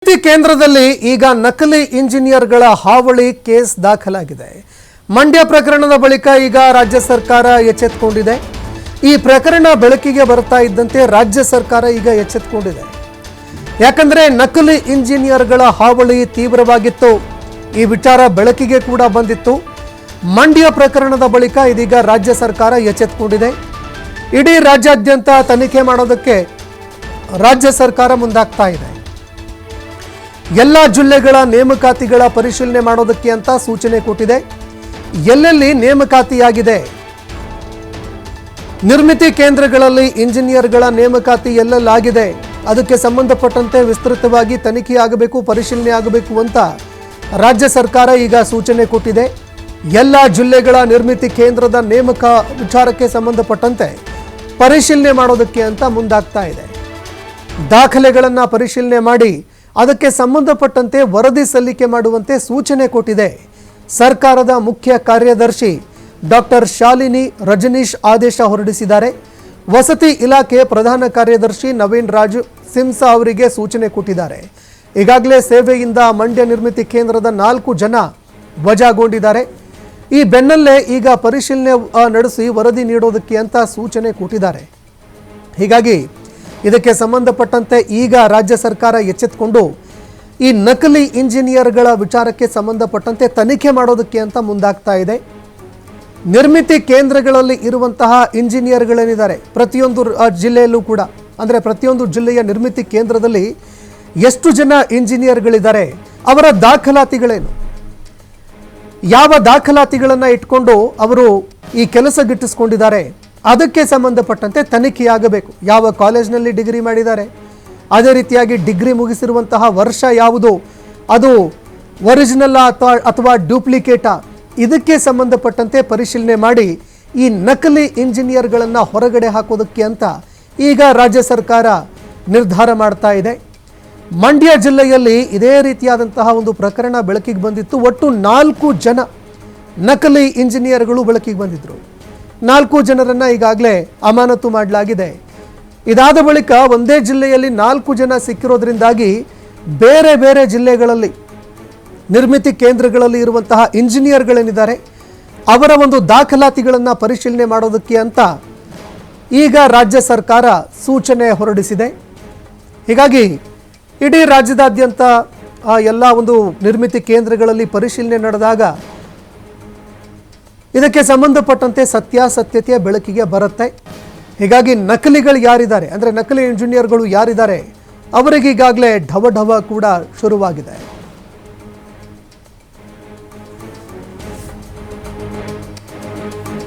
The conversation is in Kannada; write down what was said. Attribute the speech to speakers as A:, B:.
A: ಕೇಂದ್ರದಲ್ಲಿ ಈಗ ನಕಲಿ ಇಂಜಿನಿಯರ್ಗಳ ಹಾವಳಿ ಕೇಸ್ ದಾಖಲಾಗಿದೆ. ಮಂಡ್ಯ ಪ್ರಕರಣದ ಬಳಿಕ ಈಗ ರಾಜ್ಯ ಸರ್ಕಾರ ಎಚ್ಚೆತ್ತುಕೊಂಡಿದೆ. ಈ ಪ್ರಕರಣ ಬೆಳಕಿಗೆ ಬರ್ತಾ ಇದ್ದಂತೆ ರಾಜ್ಯ ಸರ್ಕಾರ ಈಗ ಎಚ್ಚೆತ್ತುಕೊಂಡಿದೆ. ಯಾಕಂದ್ರೆ ನಕಲಿ ಇಂಜಿನಿಯರ್ಗಳ ಹಾವಳಿ ತೀವ್ರವಾಗಿತ್ತು. ಈ ವಿಚಾರ ಬೆಳಕಿಗೆ ಕೂಡ ಬಂದಿತ್ತು. ಮಂಡ್ಯ ಪ್ರಕರಣದ ಬಳಿಕ ಇದೀಗ ರಾಜ್ಯ ಸರ್ಕಾರ ಎಚ್ಚೆತ್ತುಕೊಂಡಿದೆ. ಇಡೀ ರಾಜ್ಯಾದ್ಯಂತ ತನಿಖೆ ಮಾಡೋದಕ್ಕೆ ರಾಜ್ಯ ಸರ್ಕಾರ ಮುಂದಾಗ್ತಾ ಇದೆ. ಎಲ್ಲ ಜಿಲ್ಲೆಗಳ ನೇಮಕಾತಿಗಳ ಪರಿಶೀಲನೆ ಮಾಡೋದಕ್ಕೆ ಅಂತ ಸೂಚನೆ ಕೊಟ್ಟಿದೆ. ಎಲ್ಲೆಲ್ಲಿ ನೇಮಕಾತಿಯಾಗಿದೆ, ನಿರ್ಮಿತಿ ಕೇಂದ್ರಗಳಲ್ಲಿ ಇಂಜಿನಿಯರ್ಗಳ ನೇಮಕಾತಿ ಎಲ್ಲೆಲ್ಲಾಗಿದೆ, ಅದಕ್ಕೆ ಸಂಬಂಧಪಟ್ಟಂತೆ ವಿಸ್ತೃತವಾಗಿ ತನಿಖೆ ಆಗಬೇಕು, ಪರಿಶೀಲನೆ ಆಗಬೇಕು ಅಂತ ರಾಜ್ಯ ಸರ್ಕಾರ ಈಗ ಸೂಚನೆ ಕೊಟ್ಟಿದೆ. ಎಲ್ಲ ಜಿಲ್ಲೆಗಳ ನಿರ್ಮಿತಿ ಕೇಂದ್ರದ ನೇಮಕ ವಿಚಾರಕ್ಕೆ ಸಂಬಂಧಪಟ್ಟಂತೆ ಪರಿಶೀಲನೆ ಮಾಡೋದಕ್ಕೆ ಅಂತ ಮುಂದಾಗ್ತಾ ಇದೆ. ದಾಖಲೆಗಳನ್ನು ಪರಿಶೀಲನೆ ಮಾಡಿ ಅದಕ್ಕೆ ಸಂಬಂಧಪಟ್ಟಂತೆ ವರದಿ ಸಲ್ಲಿಕೆ ಮಾಡುವಂತೆ ಸೂಚನೆ ಕೊಟ್ಟಿದೆ. ಸರ್ಕಾರದ ಮುಖ್ಯ ಕಾರ್ಯದರ್ಶಿ ಡಾಕ್ಟರ್ ಶಾಲಿನಿ ರಜನೀಶ್ ಆದೇಶ ಹೊರಡಿಸಿದ್ದಾರೆ. ವಸತಿ ಇಲಾಖೆ ಪ್ರಧಾನ ಕಾರ್ಯದರ್ಶಿ ನವೀನ್ ರಾಜ್ ಸಿಂಸ ಅವರಿಗೆ ಸೂಚನೆ ಕೊಟ್ಟಿದ್ದಾರೆ. ಈಗಾಗಲೇ ಸೇವೆಯಿಂದ ಮಂಡ್ಯ ನಿರ್ಮಿತಿ ಕೇಂದ್ರದ 4 ಜನ ವಜಾಗೊಂಡಿದ್ದಾರೆ. ಈ ಬೆನ್ನಲ್ಲೇ ಈಗ ಪರಿಶೀಲನೆ ನಡೆಸಿ ವರದಿ ನೀಡೋದಕ್ಕೆ ಅಂತ ಸೂಚನೆ ಕೊಟ್ಟಿದ್ದಾರೆ. ಹೀಗಾಗಿ ಇದಕ್ಕೆ ಸಂಬಂಧಪಟ್ಟಂತೆ ಈಗ ರಾಜ್ಯ ಸರ್ಕಾರ ಎಚ್ಚೆತ್ತುಕೊಂಡು ಈ ನಕಲಿ ಇಂಜಿನಿಯರ್ಗಳ ವಿಚಾರಕ್ಕೆ ಸಂಬಂಧಪಟ್ಟಂತೆ ತನಿಖೆ ಮಾಡೋದಕ್ಕೆ ಅಂತ ಮುಂದಾಗ್ತಾ ಇದೆ. ನಿರ್ಮಿತಿ ಕೇಂದ್ರಗಳಲ್ಲಿ ಇರುವಂತಹ ಇಂಜಿನಿಯರ್ಗಳೇನಿದ್ದಾರೆ, ಪ್ರತಿಯೊಂದು ಜಿಲ್ಲೆಯಲ್ಲೂ ಕೂಡ, ಅಂದರೆ ಪ್ರತಿಯೊಂದು ಜಿಲ್ಲೆಯ ನಿರ್ಮಿತಿ ಕೇಂದ್ರದಲ್ಲಿ ಎಷ್ಟು ಜನ ಇಂಜಿನಿಯರ್ಗಳಿದ್ದಾರೆ, ಅವರ ದಾಖಲಾತಿಗಳೇನು, ಯಾವ ದಾಖಲಾತಿಗಳನ್ನು ಇಟ್ಕೊಂಡು ಅವರು ಈ ಕೆಲಸ ಗಿಟ್ಟಿಸ್ಕೊಂಡಿದ್ದಾರೆ, ಅದಕ್ಕೆ ಸಂಬಂಧಪಟ್ಟಂತೆ ತನಿಖೆಯಾಗಬೇಕು. ಯಾವ ಕಾಲೇಜ್ನಲ್ಲಿ ಡಿಗ್ರಿ ಮಾಡಿದ್ದಾರೆ, ಅದೇ ರೀತಿಯಾಗಿ ಡಿಗ್ರಿ ಮುಗಿಸಿರುವಂತಹ ವರ್ಷ ಯಾವುದು, ಅದು ಒರಿಜಿನಲ್ ಅಥವಾ ಡ್ಯೂಪ್ಲಿಕೇಟಾ, ಇದಕ್ಕೆ ಸಂಬಂಧಪಟ್ಟಂತೆ ಪರಿಶೀಲನೆ ಮಾಡಿ ಈ ನಕಲಿ ಇಂಜಿನಿಯರ್ಗಳನ್ನು ಹೊರಗಡೆ ಹಾಕೋದಕ್ಕೆ ಅಂತ ಈಗ ರಾಜ್ಯ ಸರ್ಕಾರ ನಿರ್ಧಾರ ಮಾಡ್ತಾ ಇದೆ. ಮಂಡ್ಯ ಜಿಲ್ಲೆಯಲ್ಲಿ ಇದೇ ರೀತಿಯಾದಂತಹ ಒಂದು ಪ್ರಕರಣ ಬೆಳಕಿಗೆ ಬಂದಿತ್ತು. ಒಟ್ಟು 4 ಜನ ನಕಲಿ ಇಂಜಿನಿಯರ್ಗಳು ಬೆಳಕಿಗೆ ಬಂದಿದ್ದರು. 4 ಜನರನ್ನು ಈಗಾಗಲೇ ಅಮಾನತು ಮಾಡಲಾಗಿದೆ. ಇದಾದ ಬಳಿಕ ಒಂದೇ ಜಿಲ್ಲೆಯಲ್ಲಿ 4 ಜನ ಸಿಕ್ಕಿರೋದ್ರಿಂದಾಗಿ ಬೇರೆ ಬೇರೆ ಜಿಲ್ಲೆಗಳಲ್ಲಿ ನಿರ್ಮಿತಿ ಕೇಂದ್ರಗಳಲ್ಲಿ ಇರುವಂತಹ ಇಂಜಿನಿಯರ್ಗಳೇನಿದ್ದಾರೆ ಅವರ ಒಂದು ದಾಖಲಾತಿಗಳನ್ನು ಪರಿಶೀಲನೆ ಮಾಡೋದಕ್ಕೆ ಅಂತ ಈಗ ರಾಜ್ಯ ಸರ್ಕಾರ ಸೂಚನೆ ಹೊರಡಿಸಿದೆ. ಹೀಗಾಗಿ ಇಡೀ ರಾಜ್ಯದಾದ್ಯಂತ ಎಲ್ಲ ಒಂದು ನಿರ್ಮಿತಿ ಕೇಂದ್ರಗಳಲ್ಲಿ ಪರಿಶೀಲನೆ ನಡೆದಾಗ ಇದಕ್ಕೆ ಸಂಬಂಧಪಟ್ಟಂತೆ ಸತ್ಯಾಸತ್ಯತೆಯ ಬೆಳಕಿಗೆ ಬರುತ್ತೆ. ಹೀಗಾಗಿ ನಕಲಿಗಳು ಯಾರಿದ್ದಾರೆ, ಅಂದರೆ ನಕಲಿ ಇಂಜಿನಿಯರ್ಗಳು ಯಾರಿದ್ದಾರೆ, ಅವರಿಗೆ ಈಗಾಗಲೇ ಢವ ಕೂಡ ಶುರುವಾಗಿದೆ.